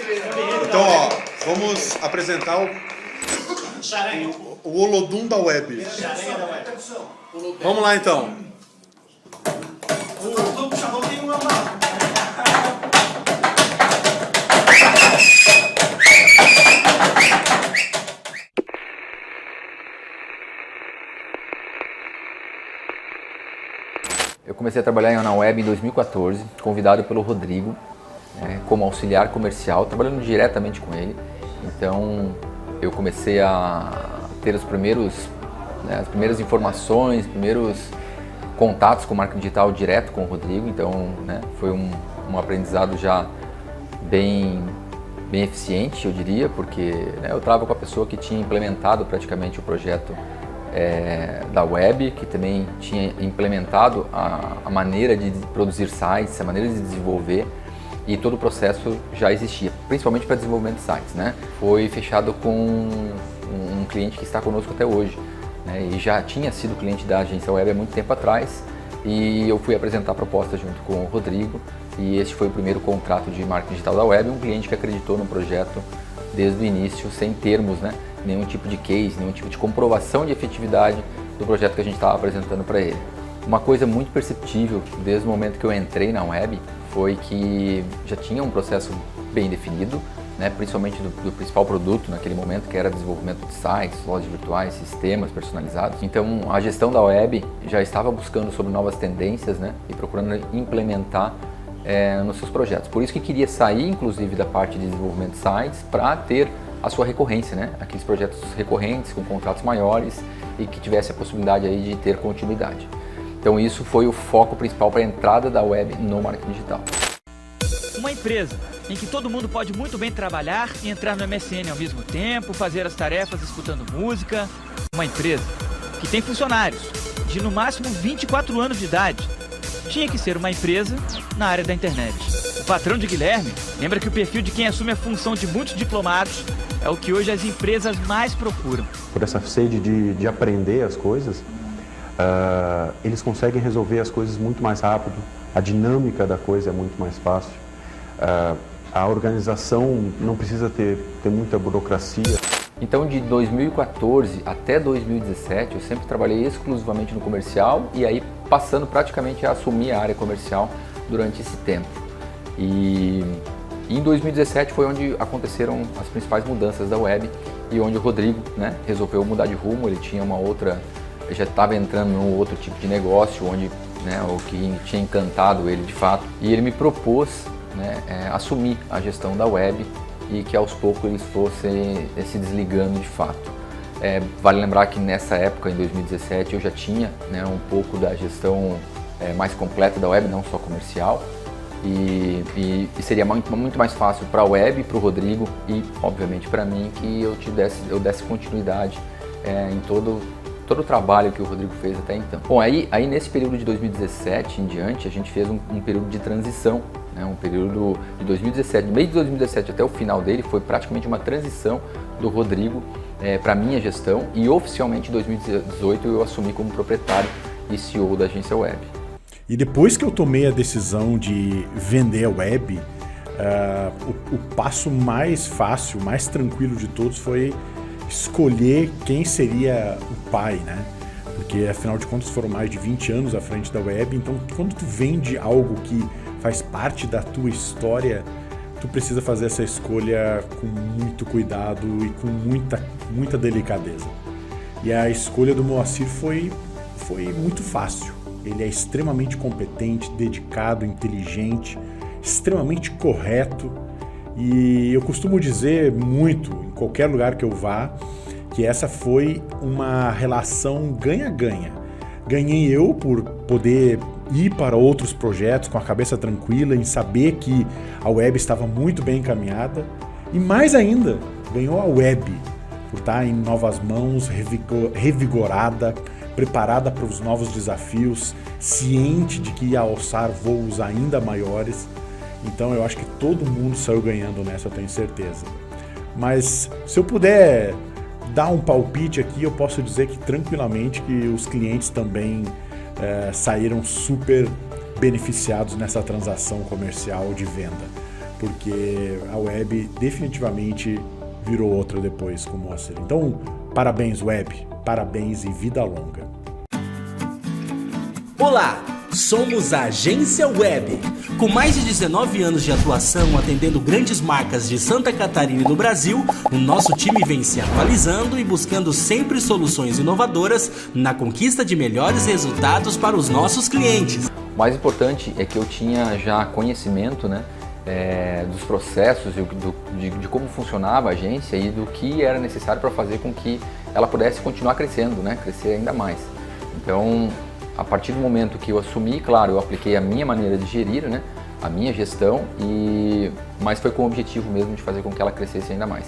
Então, ó, vamos apresentar o Olodum da web. Vamos lá, então. Eu comecei a trabalhar na web em 2014, convidado pelo Rodrigo, como auxiliar comercial, trabalhando diretamente com ele. Então eu comecei a ter as primeiras informações, primeiros contatos com marketing digital direto com o Rodrigo. Então foi um aprendizado já bem eficiente, eu diria, porque eu estava com a pessoa que tinha implementado praticamente o projeto da web, que também tinha implementado a maneira de produzir sites, a maneira de desenvolver, e todo o processo já existia, principalmente para desenvolvimento de sites. Foi fechado com um cliente que está conosco até hoje, e já tinha sido cliente da agência web há muito tempo atrás, e eu fui apresentar a proposta junto com o Rodrigo, e este foi o primeiro contrato de marketing digital da web, um cliente que acreditou no projeto desde o início, sem termos nenhum tipo de case, nenhum tipo de comprovação de efetividade do projeto que a gente estava apresentando para ele. Uma coisa muito perceptível desde o momento que eu entrei na web foi que já tinha um processo bem definido, principalmente do principal produto naquele momento, que era desenvolvimento de sites, lojas virtuais, sistemas personalizados. Então a gestão da web já estava buscando sobre novas tendências e procurando implementar nos seus projetos. Por isso que queria sair, inclusive, da parte de desenvolvimento de sites para ter a sua recorrência, aqueles projetos recorrentes com contratos maiores e que tivesse a possibilidade aí de ter continuidade. Então isso foi o foco principal para a entrada da web no marketing digital. Uma empresa em que todo mundo pode muito bem trabalhar e entrar no MSN ao mesmo tempo, fazer as tarefas escutando música. Uma empresa que tem funcionários de no máximo 24 anos de idade. Tinha que ser uma empresa na área da internet. O patrão de Guilherme lembra que o perfil de quem assume a função de muitos diplomados é o que hoje as empresas mais procuram. Por essa sede de aprender as coisas, eles conseguem resolver as coisas muito mais rápido, a dinâmica da coisa é muito mais fácil, a organização não precisa ter muita burocracia. Então de 2014 até 2017 eu sempre trabalhei exclusivamente no comercial e aí passando praticamente a assumir a área comercial durante esse tempo. E em 2017 foi onde aconteceram as principais mudanças da web e onde o Rodrigo resolveu mudar de rumo. Ele tinha já estava entrando num outro tipo de negócio, onde o que tinha encantado ele de fato, e ele me propôs assumir a gestão da web e que aos poucos eles fossem se desligando de fato. Vale lembrar que nessa época, em 2017, eu já tinha um pouco da gestão mais completa da web, não só comercial, e seria muito mais fácil para a web, para o Rodrigo e, obviamente, para mim, que eu desse continuidade em todo o trabalho que o Rodrigo fez até então. Bom, aí nesse período de 2017 em diante, a gente fez um período de transição, um período de 2017, no meio de 2017 até o final dele, foi praticamente uma transição do Rodrigo para a minha gestão, e oficialmente em 2018 eu assumi como proprietário e CEO da agência web. E depois que eu tomei a decisão de vender a web, o passo mais fácil, mais tranquilo de todos foi escolher quem seria o pai, Porque afinal de contas foram mais de 20 anos à frente da web, então quando tu vende algo que faz parte da tua história, tu precisa fazer essa escolha com muito cuidado e com muita delicadeza. E a escolha do Moacir foi muito fácil. Ele é extremamente competente, dedicado, inteligente, extremamente correto. E eu costumo dizer muito, em qualquer lugar que eu vá, que essa foi uma relação ganha-ganha. Ganhei eu por poder ir para outros projetos com a cabeça tranquila, em saber que a web estava muito bem encaminhada. E mais ainda, ganhou a web por estar em novas mãos, revigorada, preparada para os novos desafios, ciente de que ia alçar voos ainda maiores. Então eu acho que todo mundo saiu ganhando nessa, eu tenho certeza. Mas se eu puder dar um palpite aqui, eu posso dizer que tranquilamente que os clientes também saíram super beneficiados nessa transação comercial de venda. porque a web definitivamente virou outra depois com o Moser. Então, parabéns web, parabéns e vida longa. Olá, somos a Agência Web. Com mais de 19 anos de atuação atendendo grandes marcas de Santa Catarina e do Brasil, o nosso time vem se atualizando e buscando sempre soluções inovadoras na conquista de melhores resultados para os nossos clientes. O mais importante é que eu tinha já conhecimento, né, dos processos, de como funcionava a agência e do que era necessário para fazer com que ela pudesse continuar crescendo, né, crescer ainda mais. Então, a partir do momento que eu assumi, claro, eu apliquei a minha maneira de gerir, né, a minha gestão, mas foi com o objetivo mesmo de fazer com que ela crescesse ainda mais.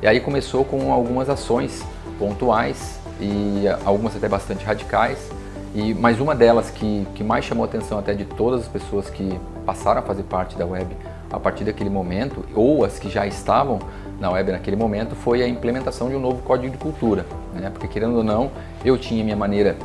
E aí começou com algumas ações pontuais e algumas até bastante radicais, mas uma delas que mais chamou a atenção até de todas as pessoas que passaram a fazer parte da web a partir daquele momento, ou as que já estavam na web naquele momento, foi a implementação de um novo código de cultura, né? Porque querendo ou não, eu tinha minha maneira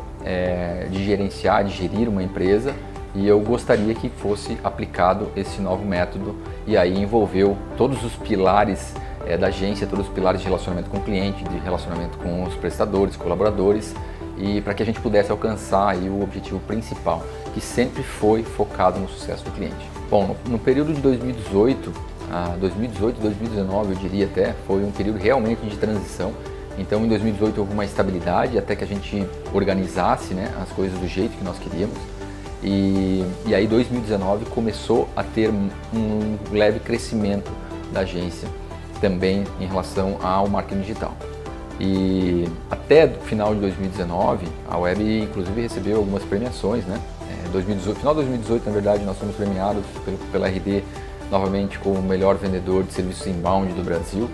de gerenciar, de gerir uma empresa, e eu gostaria que fosse aplicado esse novo método, e aí envolveu todos os pilares da agência, todos os pilares de relacionamento com o cliente, de relacionamento com os prestadores, colaboradores, e para que a gente pudesse alcançar aí o objetivo principal, que sempre foi focado no sucesso do cliente. Bom, no período de 2018 e 2019, eu diria até, foi um período realmente de transição. Então, em 2018 houve uma estabilidade até que a gente organizasse, né, as coisas do jeito que nós queríamos. E aí 2019 começou a ter um leve crescimento da agência, também em relação ao marketing digital. E até o final de 2019, a web inclusive recebeu algumas premiações, né? Final de 2018, na verdade, nós fomos premiados pela RD novamente como o melhor vendedor de serviços inbound do Brasil.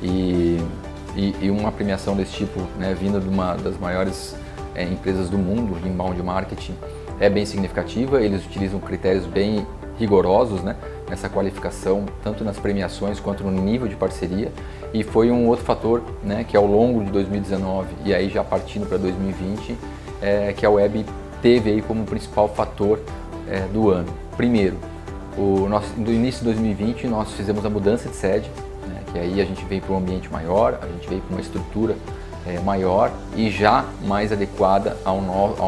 E uma premiação desse tipo, né, vinda de uma das maiores empresas do mundo de inbound marketing, é bem significativa. Eles utilizam critérios bem rigorosos, né, nessa qualificação, tanto nas premiações quanto no nível de parceria. E foi um outro fator, né, que ao longo de 2019 e aí já partindo para 2020, que a web teve aí como principal fator do ano. Primeiro, no início de 2020 nós fizemos a mudança de sede, né, que aí a gente veio para um ambiente maior, a gente veio para uma estrutura maior e já mais adequada ao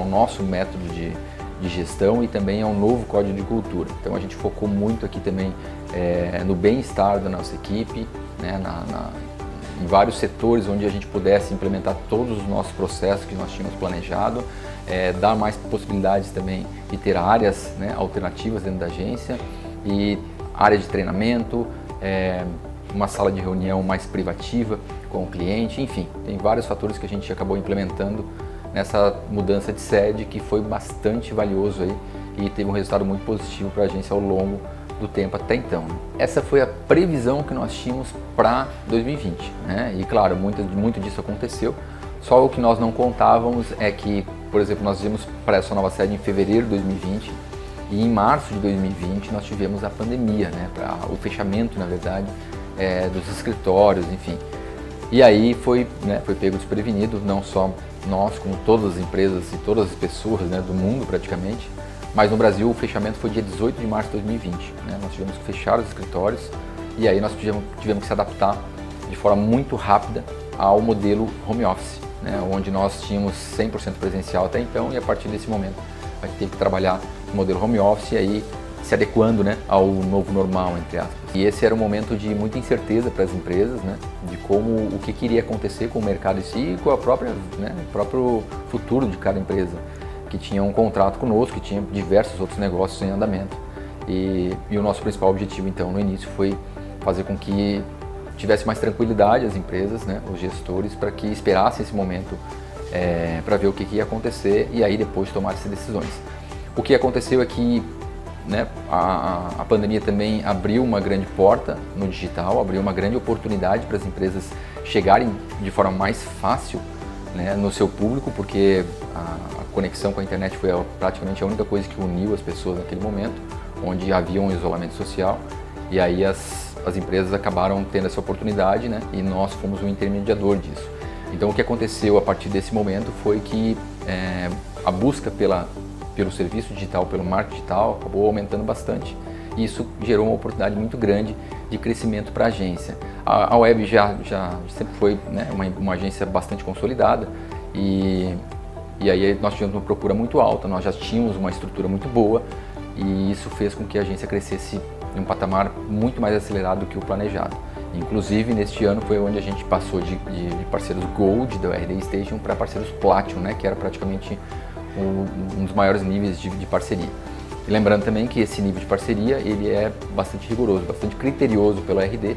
nosso método de gestão e também ao novo código de cultura. Então a gente focou muito aqui também no bem-estar da nossa equipe, né, em vários setores onde a gente pudesse implementar todos os nossos processos que nós tínhamos planejado, dar mais possibilidades também de ter áreas, né, alternativas dentro da agência e área de treinamento, uma sala de reunião mais privativa com o cliente, enfim, tem vários fatores que a gente acabou implementando nessa mudança de sede que foi bastante valioso aí e teve um resultado muito positivo para a agência ao longo do tempo até então. Essa foi a previsão que nós tínhamos para 2020, né? E claro, muito disso aconteceu, só o que nós não contávamos é que, por exemplo, nós viemos para essa nova sede em fevereiro de 2020 e em março de 2020 nós tivemos a pandemia, né? O fechamento, na verdade, dos escritórios, enfim. E aí foi pego desprevenido, não só nós, como todas as empresas e todas as pessoas, né, do mundo praticamente, mas no Brasil o fechamento foi dia 18 de março de 2020. Né? Nós tivemos que fechar os escritórios e aí nós tivemos que se adaptar de forma muito rápida ao modelo home office, né? Onde nós tínhamos 100% presencial até então e a partir desse momento a gente teve que trabalhar no modelo home office e aí se adequando, né, ao novo normal, entre aspas. E esse era um momento de muita incerteza para as empresas, né, de o que iria acontecer com o mercado em si e com o próprio futuro de cada empresa, que tinha um contrato conosco, que tinha diversos outros negócios em andamento. E o nosso principal objetivo, então, no início foi fazer com que tivesse mais tranquilidade as empresas, né, os gestores, para que esperassem esse momento para ver o que ia acontecer e aí depois tomar essas decisões. O que aconteceu é que, né, a pandemia também abriu uma grande porta no digital, abriu uma grande oportunidade para as empresas chegarem de forma mais fácil, né, no seu público, porque a conexão com a internet foi praticamente a única coisa que uniu as pessoas naquele momento, onde havia um isolamento social, e aí as empresas acabaram tendo essa oportunidade, né, e nós fomos um intermediador disso. Então o que aconteceu a partir desse momento foi que a busca pelo serviço digital, pelo marketing digital, acabou aumentando bastante e isso gerou uma oportunidade muito grande de crescimento para a agência. A Web já sempre foi, né, uma agência bastante consolidada e aí nós tivemos uma procura muito alta, nós já tínhamos uma estrutura muito boa e isso fez com que a agência crescesse em um patamar muito mais acelerado do que o planejado. Inclusive, neste ano foi onde a gente passou de parceiros Gold da RD Station para parceiros Platinum, né, que era praticamente um dos maiores níveis de parceria. E lembrando também que esse nível de parceria ele é bastante rigoroso, bastante criterioso pelo RD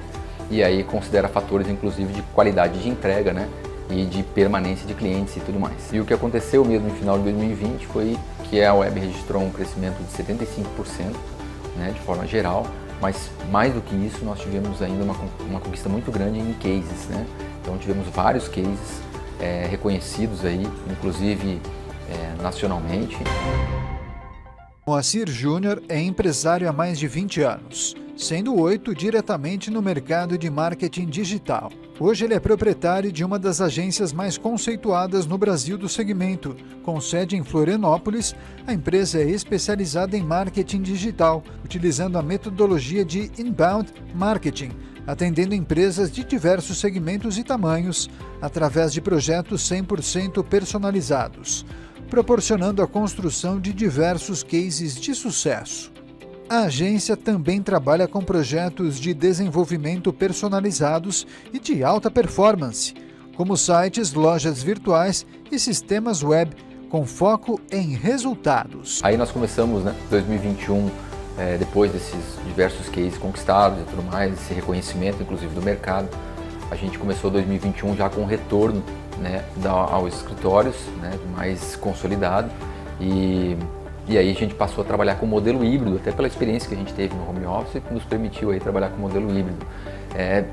e aí considera fatores inclusive de qualidade de entrega, né, e de permanência de clientes e tudo mais. E o que aconteceu mesmo no final de 2020 foi que a Web registrou um crescimento de 75%, né, de forma geral, mas mais do que isso nós tivemos ainda uma conquista muito grande em cases, né? Então tivemos vários cases reconhecidos aí, inclusive nacionalmente. Moacir Júnior é empresário há mais de 20 anos, sendo 8 diretamente no mercado de marketing digital. Hoje ele é proprietário de uma das agências mais conceituadas no Brasil do segmento. Com sede em Florianópolis, a empresa é especializada em marketing digital, utilizando a metodologia de inbound marketing, atendendo empresas de diversos segmentos e tamanhos, através de projetos 100% personalizados, proporcionando a construção de diversos cases de sucesso. A agência também trabalha com projetos de desenvolvimento personalizados e de alta performance, como sites, lojas virtuais e sistemas web, com foco em resultados. Aí nós começamos, né, 2021, depois desses diversos cases conquistados e tudo mais, esse reconhecimento inclusive do mercado, a gente começou 2021 já com um retorno, né, aos escritórios, né, mais consolidado e aí a gente passou a trabalhar com modelo híbrido, até pela experiência que a gente teve no home office, que nos permitiu aí trabalhar com modelo híbrido.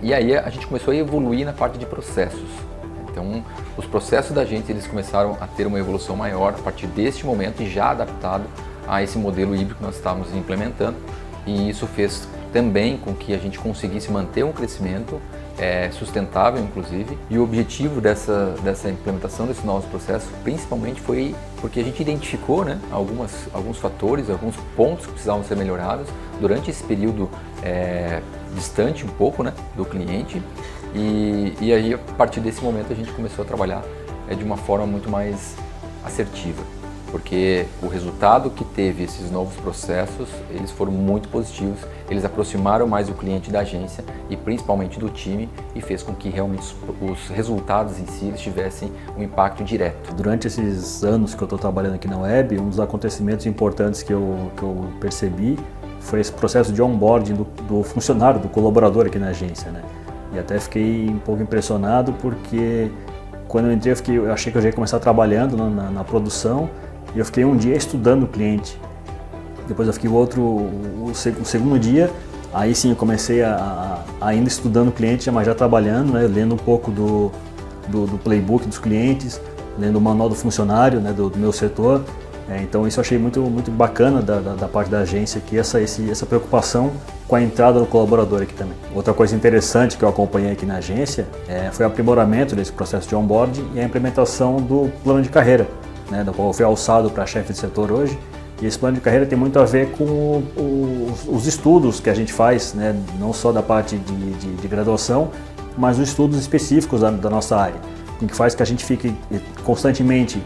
E aí a gente começou a evoluir na parte de processos. Então, os processos da gente eles começaram a ter uma evolução maior a partir deste momento e já adaptado a esse modelo híbrido que nós estávamos implementando. E isso fez também com que a gente conseguisse manter um crescimento sustentável, inclusive. E o objetivo dessa implementação desses novos processos, principalmente, foi porque a gente identificou, né, alguns fatores, alguns pontos que precisavam ser melhorados durante esse período distante um pouco, né, do cliente. E aí, a partir desse momento, a gente começou a trabalhar de uma forma muito mais assertiva, porque o resultado que teve esses novos processos, eles foram muito positivos, eles aproximaram mais o cliente da agência e principalmente do time e fez com que realmente os resultados em si eles tivessem um impacto direto. Durante esses anos que eu estou trabalhando aqui na Web, um dos acontecimentos importantes que eu percebi foi esse processo de onboarding do funcionário, do colaborador aqui na agência, né? E até fiquei um pouco impressionado porque quando eu entrei eu achei que eu já ia começar trabalhando na produção e eu fiquei um dia estudando o cliente. Depois eu fiquei o segundo dia, aí sim eu comecei ainda estudando o cliente, mas já trabalhando, né, lendo um pouco do playbook dos clientes, lendo o manual do funcionário, né, do meu setor. Então isso eu achei muito, muito bacana da parte da agência, que essa preocupação com a entrada do colaborador aqui também. Outra coisa interessante que eu acompanhei aqui na agência foi o aprimoramento desse processo de onboarding e a implementação do plano de carreira, né, do qual eu fui alçado para chefe de setor hoje. E esse plano de carreira tem muito a ver com os estudos que a gente faz, né, não só da parte de graduação, mas os estudos específicos da nossa área, o que faz que a gente fique constantemente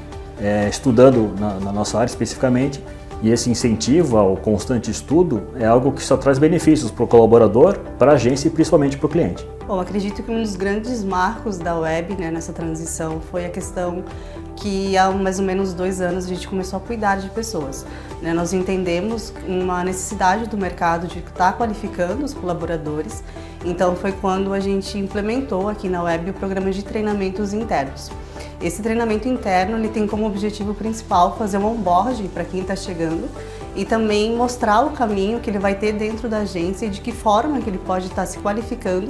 estudando na nossa área especificamente, e esse incentivo ao constante estudo é algo que só traz benefícios para o colaborador, para a agência e principalmente para o cliente. Bom, acredito que um dos grandes marcos da Web, né, nessa transição foi a questão que há mais ou menos 2 anos a gente começou a cuidar de pessoas, né? Nós entendemos uma necessidade do mercado de estar qualificando os colaboradores, então foi quando a gente implementou aqui na Web o programa de treinamentos internos. Esse treinamento interno ele tem como objetivo principal fazer um onboarding para quem está chegando e também mostrar o caminho que ele vai ter dentro da agência e de que forma que ele pode estar se qualificando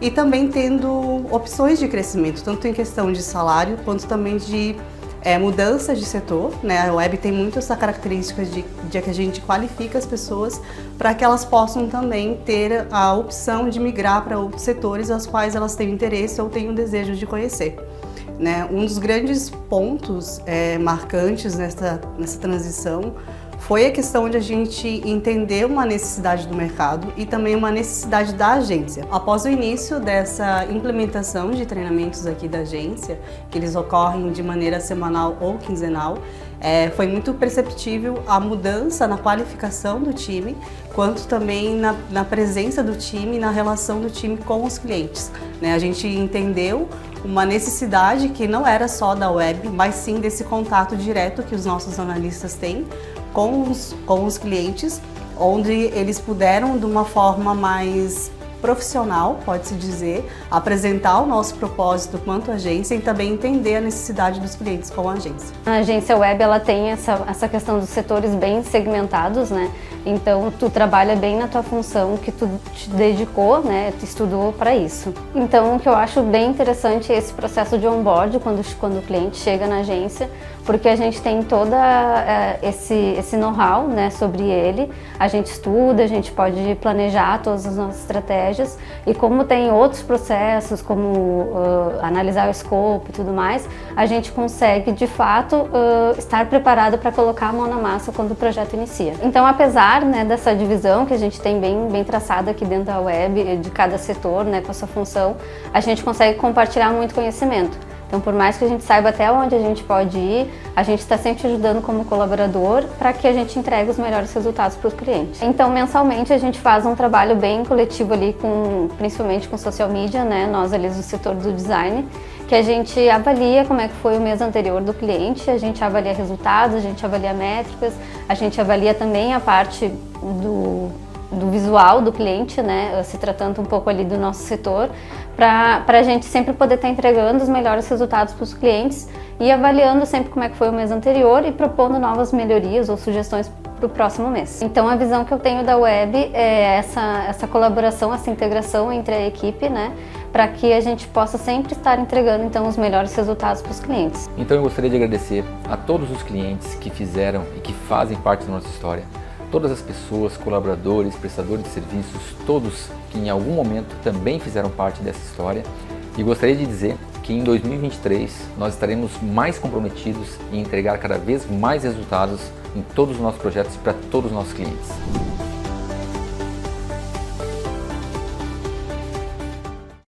e também tendo opções de crescimento, tanto em questão de salário quanto também de mudança de setor, né? A Web tem muito essa característica de que a gente qualifica as pessoas para que elas possam também ter a opção de migrar para outros setores aos quais elas têm interesse ou têm o desejo de conhecer. Né? Um dos grandes pontos marcantes nessa transição foi a questão de a gente entender uma necessidade do mercado e também uma necessidade da agência. Após o início dessa implementação de treinamentos aqui da agência, que eles ocorrem de maneira semanal ou quinzenal, foi muito perceptível a mudança na qualificação do time, quanto também na presença do time e na relação do time com os clientes. A gente entendeu uma necessidade que não era só da web, mas sim desse contato direto que os nossos analistas têm com os clientes, onde eles puderam, de uma forma mais profissional, pode-se dizer, apresentar o nosso propósito quanto agência e também entender a necessidade dos clientes com a agência. A agência web, ela tem essa questão dos setores bem segmentados, né? Então, tu trabalha bem na tua função que tu te dedicou, né? Tu estudou para isso. Então, o que eu acho bem interessante é esse processo de onboard quando o cliente chega na agência, porque a gente tem todo esse know-how, né, sobre ele, a gente estuda, a gente pode planejar todas as nossas estratégias e como tem outros processos, como analisar o scope e tudo mais, a gente consegue, de fato, estar preparado para colocar a mão na massa quando o projeto inicia. Então, apesar, né, dessa divisão que a gente tem bem traçada aqui dentro da web, de cada setor, né, com a sua função, a gente consegue compartilhar muito conhecimento. Então, por mais que a gente saiba até onde a gente pode ir, a gente está sempre ajudando como colaborador para que a gente entregue os melhores resultados para os clientes. Então, mensalmente, a gente faz um trabalho bem coletivo ali, principalmente com social media, né? Nós ali do setor do design, que a gente avalia como é que foi o mês anterior do cliente, a gente avalia resultados, a gente avalia métricas, a gente avalia também a parte do visual do cliente, né, se tratando um pouco ali do nosso setor, para a gente sempre poder estar entregando os melhores resultados para os clientes e avaliando sempre como é que foi o mês anterior e propondo novas melhorias ou sugestões para o próximo mês. Então, a visão que eu tenho da web é essa colaboração, essa integração entre a equipe, né, para que a gente possa sempre estar entregando então os melhores resultados para os clientes. Então, eu gostaria de agradecer a todos os clientes que fizeram e que fazem parte da nossa história. Todas as pessoas, colaboradores, prestadores de serviços, todos que em algum momento também fizeram parte dessa história. E gostaria de dizer que em 2023 nós estaremos mais comprometidos em entregar cada vez mais resultados em todos os nossos projetos e para todos os nossos clientes.